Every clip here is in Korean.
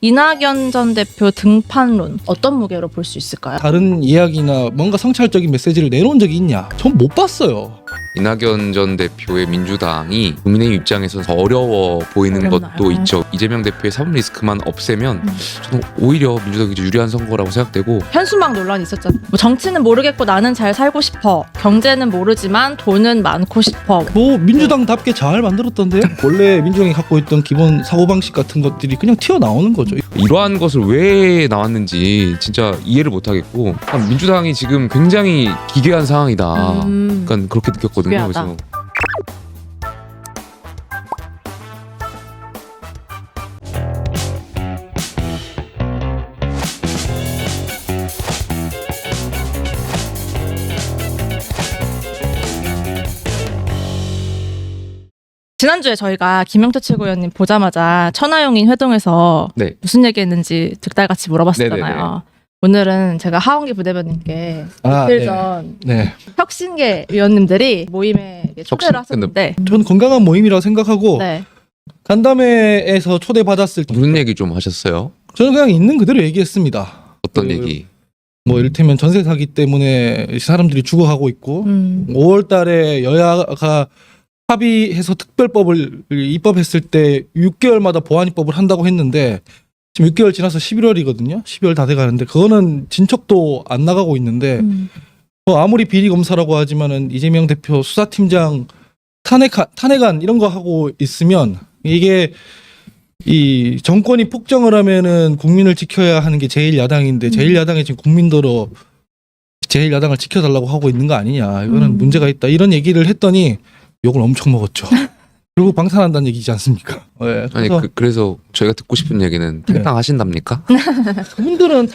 이낙연 전 대표 등판론 어떤 무게로 볼 수 있을까요? 다른 이야기나 뭔가 성찰적인 메시지를 내놓은 적이 있냐? 전 못 봤어요. 이낙연 전 대표의 민주당이 국민의힘 입장에서 더 어려워 보이는 어렵나요? 것도 있죠. 이재명 대표의 사법 리스크만 없애면 저는 오히려 민주당이 유리한 선거라고 생각되고, 현수막 논란이 있었잖아요. 뭐 정치는 모르겠고 나는 잘 살고 싶어. 경제는 모르지만 돈은 많고 싶어. 뭐 민주당답게 잘 만들었던데요? 원래 민주당이 갖고 있던 기본 사고방식 같은 것들이 그냥 튀어나오는 거죠. 이러한 것을 왜 나왔는지 진짜 이해를 못하겠고, 민주당이 지금 굉장히 기괴한 상황이다. 그러니까 그렇게 느꼈거든요. 기괴하다. 그래서 지난주에 저희가 김영태 최고위원님 보자마자 천하용인 회동에서 네. 무슨 얘기했는지 득달같이 물어봤었잖아요. 네네네. 오늘은 제가 하원기 부대변인께 아, 이틀 네. 전 네, 혁신계 위원님들이 모임에 초대를 하셨는데 저는 건강한 모임이라고 생각하고 네. 간담회에서 초대받았을 때 무슨 얘기 좀 하셨어요? 저는 그냥 있는 그대로 얘기했습니다. 어떤 그 얘기? 뭐 이를테면 전세 사기 때문에 사람들이 죽어가고 있고 5월 달에 여야가 합의해서 특별법을 입법했을 때 6개월마다 보완 입법을 한다고 했는데 지금 6개월 지나서 11월이거든요. 12월 다 돼가는데 그거는 진척도 안 나가고 있는데 뭐 아무리 비리 검사라고 하지만은 이재명 대표 수사팀장 탄핵안 이런 거 하고 있으면 이게 이 정권이 폭정을 하면은 국민을 지켜야 하는 게 제1야당인데 제1야당이 지금 국민들로 제1야당을 지켜달라고 하고 있는 거 아니냐. 이거는 문제가 있다. 이런 얘기를 했더니 욕을 엄청 먹었죠. 그리고 방탄한다는 얘기지 않습니까? 네, 아니 그래서 저희가 듣고 싶은 얘기는 탈당하신답니까? 그분들은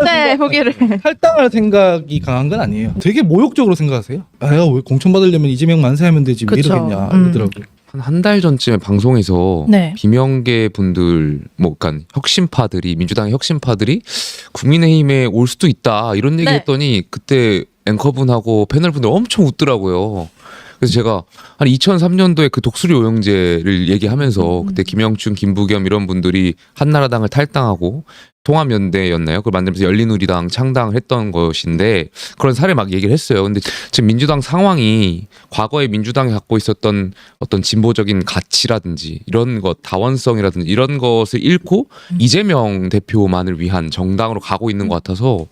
네, 보기를. 탈당할 생각이 강한 건 아니에요. 되게 모욕적으로 생각하세요. 아, 내가 왜 공천받으려면 이재명 만세하면 되지 왜 그쵸. 이러겠냐 이러더라고요. 한 달 전쯤에 방송에서 네. 비명계 분들, 뭐, 그러니까 혁신파들이, 민주당의 혁신파들이 국민의힘에 올 수도 있다 이런 얘기 네. 했더니 그때 앵커분하고 패널분들 엄청 웃더라고요. 그래서 제가 한 2003년도에 그 독수리 오영제를 얘기하면서 그때 김영춘, 김부겸 이런 분들이 한나라당을 탈당하고 통합연대였나요? 그걸 만들면서 열린우리당 창당을 했던 것인데 그런 사례 막 얘기를 했어요. 근데 지금 민주당 상황이 과거에 민주당이 갖고 있었던 어떤 진보적인 가치라든지 이런 것, 다원성이라든지 이런 것을 잃고 이재명 대표만을 위한 정당으로 가고 있는 것 같아서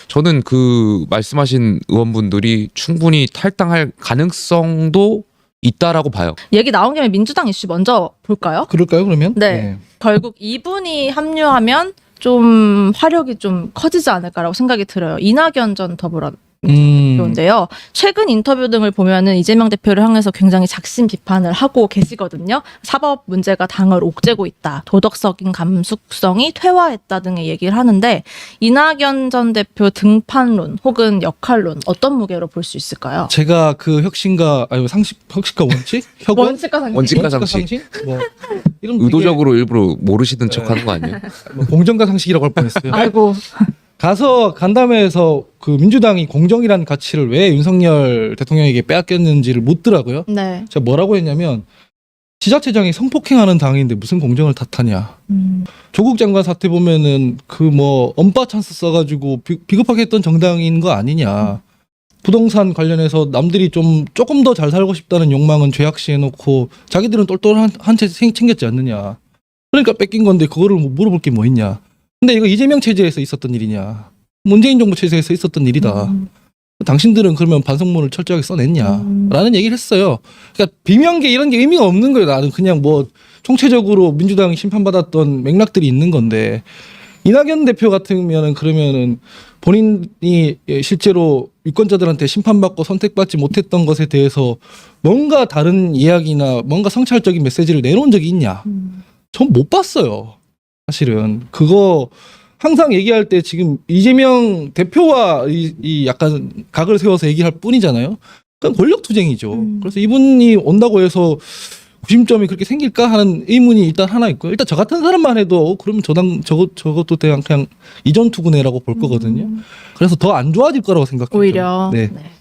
저는 그 말씀하신 의원분들이 충분히 탈당할 가능성도 있다라고 봐요. 얘기 나온 김에 민주당 이슈 먼저 볼까요? 그럴까요 그러면? 네. 결국 이분이 합류하면 좀 화력이 좀 커지지 않을까라고 생각이 들어요. 이낙연 전 대표인데요. 최근 인터뷰 등을 보면은 이재명 대표를 향해서 굉장히 작심 비판을 하고 계시거든요. 사법 문제가 당을 옥죄고 있다. 도덕적인 감수성이 퇴화했다 등의 얘기를 하는데 이낙연 전 대표 등판론 혹은 역할론 어떤 무게로 볼 수 있을까요? 제가 그 혁신과 원칙? 혁원? 원칙과 상식. 원칙과 상식. 뭐 이런 의도적으로 일부러 모르시는 척하는 거 아니에요? 뭐 공정과 상식이라고 할 뻔했어요. 아이고. 가서 간담회에서 그 민주당이 공정이라는 가치를 왜 윤석열 대통령에게 빼앗겼는지를 묻더라고요. 네. 제가 뭐라고 했냐면 지자체장이 성폭행하는 당인데 무슨 공정을 탓하냐. 조국 장관 사태 보면은 그 뭐 언빠 찬스 써가지고 비겁하게 했던 정당인 거 아니냐. 부동산 관련해서 남들이 조금 더 잘 살고 싶다는 욕망은 죄악시해놓고 자기들은 똘똘한 한 채 챙겼지 않느냐. 그러니까 뺏긴 건데 그거를 물어볼 게 뭐 있냐. 근데 이거 이재명 체제에서 있었던 일이냐. 문재인 정부 체제에서 있었던 일이다. 당신들은 그러면 반성문을 철저하게 써냈냐. 라는 얘기를 했어요. 그러니까 비명계 이런 게 의미가 없는 거예요. 나는 그냥 뭐 총체적으로 민주당이 심판받았던 맥락들이 있는 건데 이낙연 대표 같으면은 그러면은 본인이 실제로 유권자들한테 심판받고 선택받지 못했던 것에 대해서 뭔가 다른 이야기나 뭔가 성찰적인 메시지를 내놓은 적이 있냐. 전 못 봤어요. 사실은 그거 항상 얘기할 때 지금 이재명 대표와 이 약간 각을 세워서 얘기할 뿐이잖아요. 그건 권력 투쟁이죠. 그래서 이분이 온다고 해서 구심점이 그렇게 생길까 하는 의문이 일단 하나 있고요. 일단 저 같은 사람만 해도 그러면 저것도 그냥 이전 투구네라고 볼 거거든요. 그래서 더 안 좋아질 거라고 생각해요. 오히려. 네. 네.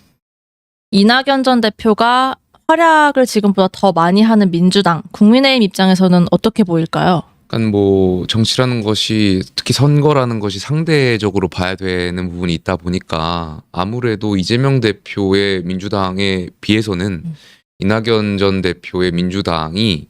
이낙연 전 대표가 활약을 지금보다 더 많이 하는 민주당, 국민의힘 입장에서는 어떻게 보일까요? 그러니까 뭐 정치라는 것이 특히 선거라는 것이 상대적으로 봐야 되는 부분이 있다 보니까 아무래도 이재명 대표의 민주당에 비해서는 이낙연 전 대표의 민주당이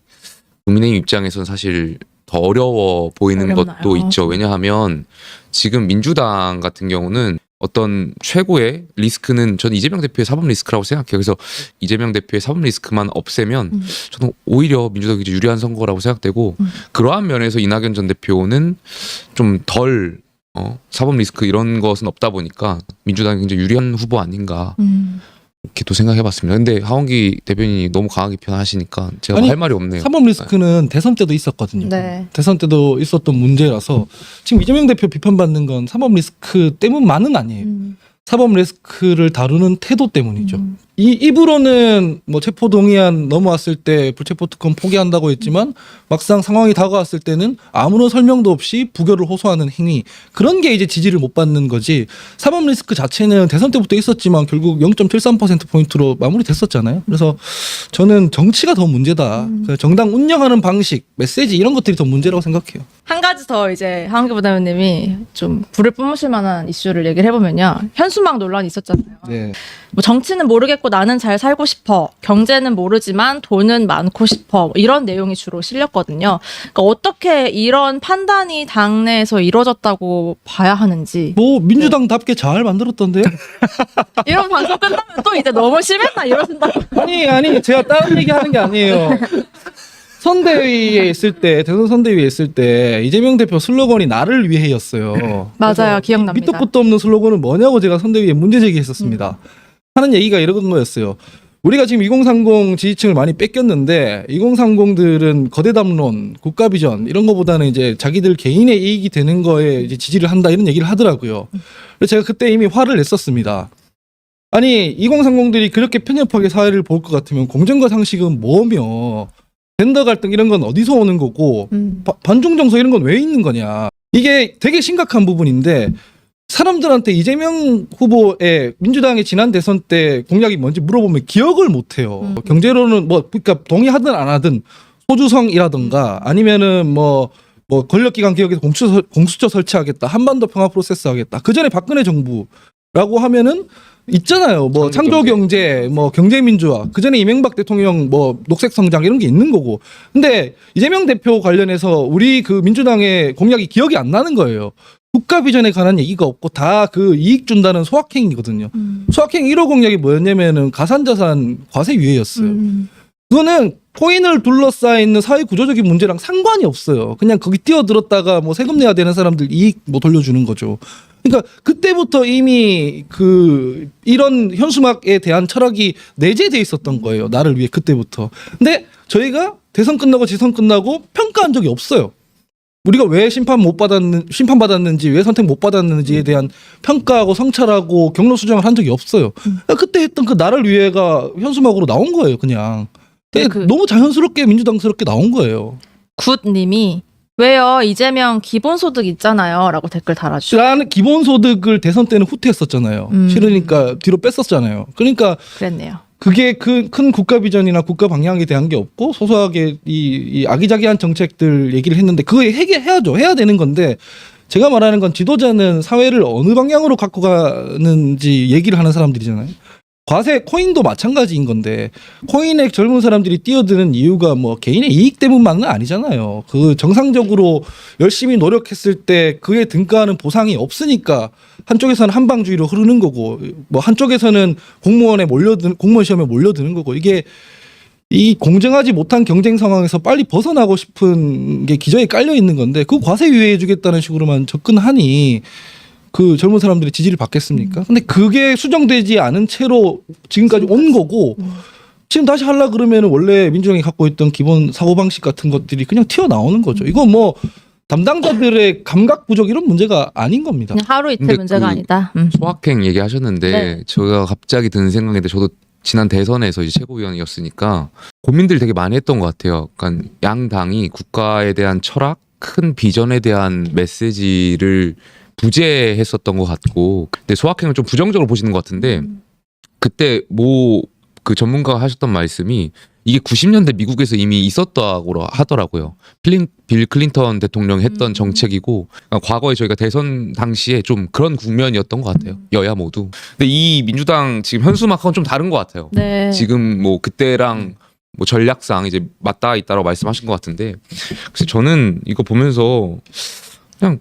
국민의힘 입장에서는 사실 더 어려워 보이는 어렵나요? 것도 있죠. 왜냐하면 지금 민주당 같은 경우는 어떤 최고의 리스크는 저는 이재명 대표의 사법 리스크라고 생각해요. 그래서 이재명 대표의 사법 리스크만 없애면 저는 오히려 민주당이 유리한 선거라고 생각되고 그러한 면에서 이낙연 전 대표는 좀 덜 사법 리스크 이런 것은 없다 보니까 민주당이 굉장히 유리한 후보 아닌가 이렇게 또 생각해봤습니다. 근데 하원기 대변인이 너무 강하게 표현하시니까 제가 아니, 할 말이 없네요. 사법 리스크는 대선 때도 있었거든요. 네. 대선 때도 있었던 문제라서 지금 이재명 대표 비판받는 건 사법 리스크 때문만은 아니에요. 사법 리스크를 다루는 태도 때문이죠. 이 입으로는 뭐 체포동의안 넘어왔을 때 불체포특권 포기한다고 했지만 막상 상황이 다가왔을 때는 아무런 설명도 없이 부결을 호소하는 행위, 그런 게 이제 지지를 못 받는 거지. 사법 리스크 자체는 대선 때부터 있었지만 결국 0.73%포인트로 마무리됐었잖아요. 그래서 저는 정치가 더 문제다. 정당 운영하는 방식, 메시지 이런 것들이 더 문제라고 생각해요. 한 가지 더 이제 하원기 부대변님이 좀 불을 뿜으실 만한 이슈를 얘기를 해보면요. 현수막 논란이 있었잖아요. 네. 뭐 정치는 모르겠고 나는 잘 살고 싶어. 경제는 모르지만 돈은 많고 싶어. 뭐 이런 내용이 주로 실렸거든요. 그러니까 어떻게 이런 판단이 당내에서 이루어졌다고 봐야 하는지. 뭐 민주당답게 잘 만들었던데요? 이런 방송 끝나면 또 이제 너무 심했나 이러신다고. 아니 제가 다른 얘기하는 게 아니에요. 선대위에 있을 때, 대선 선대위에 있을 때 이재명 대표 슬로건이 나를 위해였어요. 맞아요. 기억납니다. 밑도 끝도 없는 슬로건은 뭐냐고 제가 선대위에 문제 제기했었습니다. 하는 얘기가 이런 거였어요. 우리가 지금 2030 지지층을 많이 뺏겼는데 2030들은 거대 담론, 국가 비전 이런 거보다는 이제 자기들 개인의 이익이 되는 거에 이제 지지를 한다 이런 얘기를 하더라고요. 그래서 제가 그때 이미 화를 냈었습니다. 아니 2030들이 그렇게 편협하게 사회를 볼 것 같으면 공정과 상식은 뭐며 젠더 갈등 이런 건 어디서 오는 거고 반중 정서 이런 건 왜 있는 거냐. 이게 되게 심각한 부분인데 사람들한테 이재명 후보의 민주당의 지난 대선 때 공약이 뭔지 물어보면 기억을 못 해요. 경제로는 뭐 그러니까 동의하든 안 하든 소주성이라든가 아니면은 뭐 권력기관 개혁에서 공수처 설치하겠다. 한반도 평화 프로세스 하겠다. 그 전에 박근혜 정부라고 하면은 있잖아요. 뭐 창조경제, 뭐 경제민주화. 그 전에 이명박 대통령 뭐 녹색성장 이런 게 있는 거고. 근데 이재명 대표 관련해서 우리 그 민주당의 공약이 기억이 안 나는 거예요. 국가 비전에 관한 얘기가 없고 다 그 이익 준다는 소확행이거든요. 소확행 1호 공약이 뭐였냐면은 가산자산 과세 유예였어요. 그거는 코인을 둘러싸여 있는 사회 구조적인 문제랑 상관이 없어요. 그냥 거기 뛰어들었다가 뭐 세금 내야 되는 사람들 이익 뭐 돌려주는 거죠. 그러니까 그때부터 이미 그 이런 현수막에 대한 철학이 내재돼 있었던 거예요. 나를 위해 그때부터. 근데 저희가 대선 끝나고 지선 끝나고 평가한 적이 없어요. 우리가 왜 심판받았는지 왜 선택 못 받았는지에 대한 평가하고 성찰하고 경로 수정을 한 적이 없어요. 그러니까 그때 했던 그 나를 위해가 현수막으로 나온 거예요, 그냥. 너무 자연스럽게 민주당스럽게 나온 거예요. 굿님이 왜요? 이재명 기본소득 있잖아요. 라고 댓글 달아주셨어요. 나는 기본소득을 대선 때는 후퇴했었잖아요. 싫으니까 뒤로 뺐었잖아요. 그러니까 그랬네요. 그게 큰 국가 비전이나 국가 방향에 대한 게 없고 소소하게 이 아기자기한 정책들 얘기를 했는데 그거 해야죠. 해야 되는 건데 제가 말하는 건 지도자는 사회를 어느 방향으로 갖고 가는지 얘기를 하는 사람들이잖아요. 과세 코인도 마찬가지인 건데 코인에 젊은 사람들이 뛰어드는 이유가 뭐 개인의 이익 때문만은 아니잖아요. 그 정상적으로 열심히 노력했을 때 그에 등가하는 보상이 없으니까 한쪽에서는 한방주의로 흐르는 거고 뭐 한쪽에서는 공무원 시험에 몰려드는 거고 이게 이 공정하지 못한 경쟁 상황에서 빨리 벗어나고 싶은 게 기저에 깔려 있는 건데 그 과세 유예해 주겠다는 식으로만 접근하니 그 젊은 사람들이 지지를 받겠습니까? 근데 그게 수정되지 않은 채로 지금까지 온 거고 지금 다시 하려 그러면 원래 민주당이 갖고 있던 기본 사고방식 같은 것들이 그냥 튀어나오는 거죠. 이거 뭐 담당자들의 감각 부족 이런 문제가 아닌 겁니다. 그냥 하루 이틀 문제가 아니다. 소확행 얘기하셨는데 네. 제가 갑자기 드는 생각인데 저도 지난 대선에서 이제 최고위원이었으니까 고민들 되게 많이 했던 것 같아요. 그러니까 양 당이 국가에 대한 철학, 큰 비전에 대한 메시지를 부재했었던 것 같고, 근데 소확행을 좀 부정적으로 보시는 것 같은데 그때 그 전문가가 하셨던 말씀이 이게 90년대 미국에서 이미 있었다고 하더라고요. 빌 클린턴 대통령이 했던 정책이고 그러니까 과거에 저희가 대선 당시에 좀 그런 국면이었던 것 같아요. 여야 모두. 근데 이 민주당 지금 현수막하고는 좀 다른 것 같아요. 네. 지금 뭐 그때랑 뭐 전략상 이제 맞닿아 있다라고 말씀하신 것 같은데 그래서 저는 이거 보면서 그냥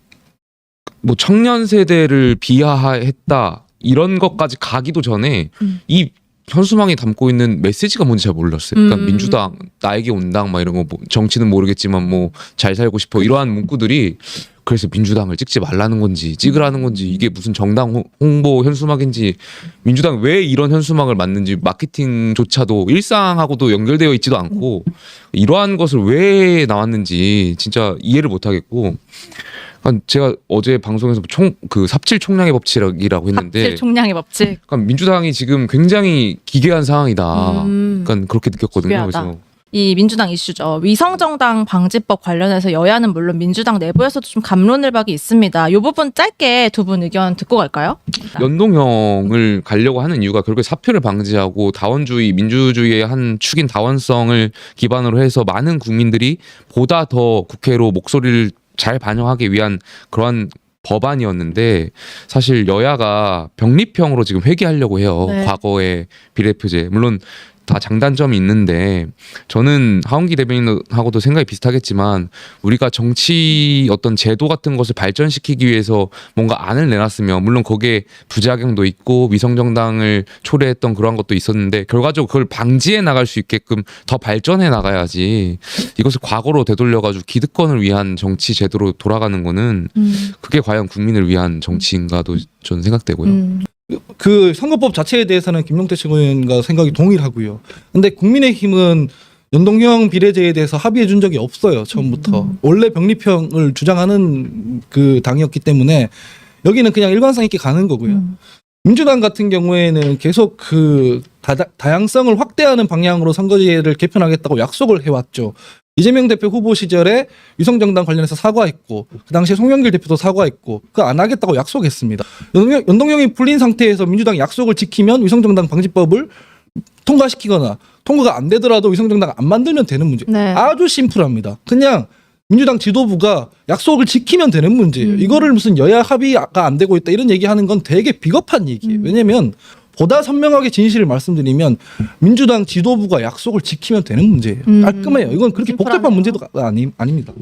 뭐 청년 세대를 비하했다 이런 것까지 가기도 전에 이 현수막이 담고 있는 메시지가 뭔지 잘 몰랐어요. 그러니까 민주당 나에게 온당 막 이런 거 뭐 정치는 모르겠지만 뭐 잘 살고 싶어 이러한 문구들이 그래서 민주당을 찍지 말라는 건지 찍으라는 건지 이게 무슨 정당 홍보 현수막인지 민주당 왜 이런 현수막을 만든지 마케팅조차도 일상하고도 연결되어 있지도 않고 이러한 것을 왜 나왔는지 진짜 이해를 못 하겠고 제가 어제 방송에서 그 삽질 총량의 법칙이라고 했는데 삽질 총량의 법칙. 그러니까 민주당이 지금 굉장히 기괴한 상황이다. 그러니까 그렇게 느꼈거든요. 기괴하다. 그래서 이 민주당 이슈죠. 위성정당 방지법 관련해서 여야는 물론 민주당 내부에서도 좀 갑론을박이 있습니다. 이 부분 짧게 두 분 의견 듣고 갈까요? 연동형을 가려고 하는 이유가 결국에 사표를 방지하고 다원주의, 민주주의의 한 축인 다원성을 기반으로 해서 많은 국민들이 보다 더 국회로 목소리를 잘 반영하기 위한 그러한 법안이었는데 사실 여야가 병립형으로 지금 회귀하려고 해요. 네. 과거의 비례표제. 물론 다 장단점이 있는데 저는 하원기 대변인하고도 생각이 비슷하겠지만 우리가 정치 어떤 제도 같은 것을 발전시키기 위해서 뭔가 안을 내놨으면 물론 거기에 부작용도 있고 위성정당을 초래했던 그런 것도 있었는데 결과적으로 그걸 방지해 나갈 수 있게끔 더 발전해 나가야지 이것을 과거로 되돌려가지고 기득권을 위한 정치 제도로 돌아가는 거는 그게 과연 국민을 위한 정치인가도 저는 생각되고요. 그 선거법 자체에 대해서는 김용태 의원과 생각이 동일하고요. 근데 국민의힘은 연동형 비례제에 대해서 합의해 준 적이 없어요. 처음부터. 원래 병립형을 주장하는 그 당이었기 때문에 여기는 그냥 일관성 있게 가는 거고요. 민주당 같은 경우에는 계속 그 다양성을 확대하는 방향으로 선거제를 개편하겠다고 약속을 해왔죠. 이재명 대표 후보 시절에 위성정당 관련해서 사과했고 그 당시에 송영길 대표도 사과했고 그거 안 하겠다고 약속했습니다. 연동형이 풀린 상태에서 민주당이 약속을 지키면 위성정당 방지법을 통과시키거나 통과가 안 되더라도 위성정당 안 만들면 되는 문제. 네. 아주 심플합니다. 그냥 민주당 지도부가 약속을 지키면 되는 문제예요. 이거를 무슨 여야 합의가 안 되고 있다 이런 얘기하는 건 되게 비겁한 얘기예요. 왜냐하면 보다 선명하게 진실을 말씀드리면 민주당 지도부가 약속을 지키면 되는 문제예요. 깔끔해요. 이건 그렇게 복잡한 심플하네요. 문제도 아닙니다.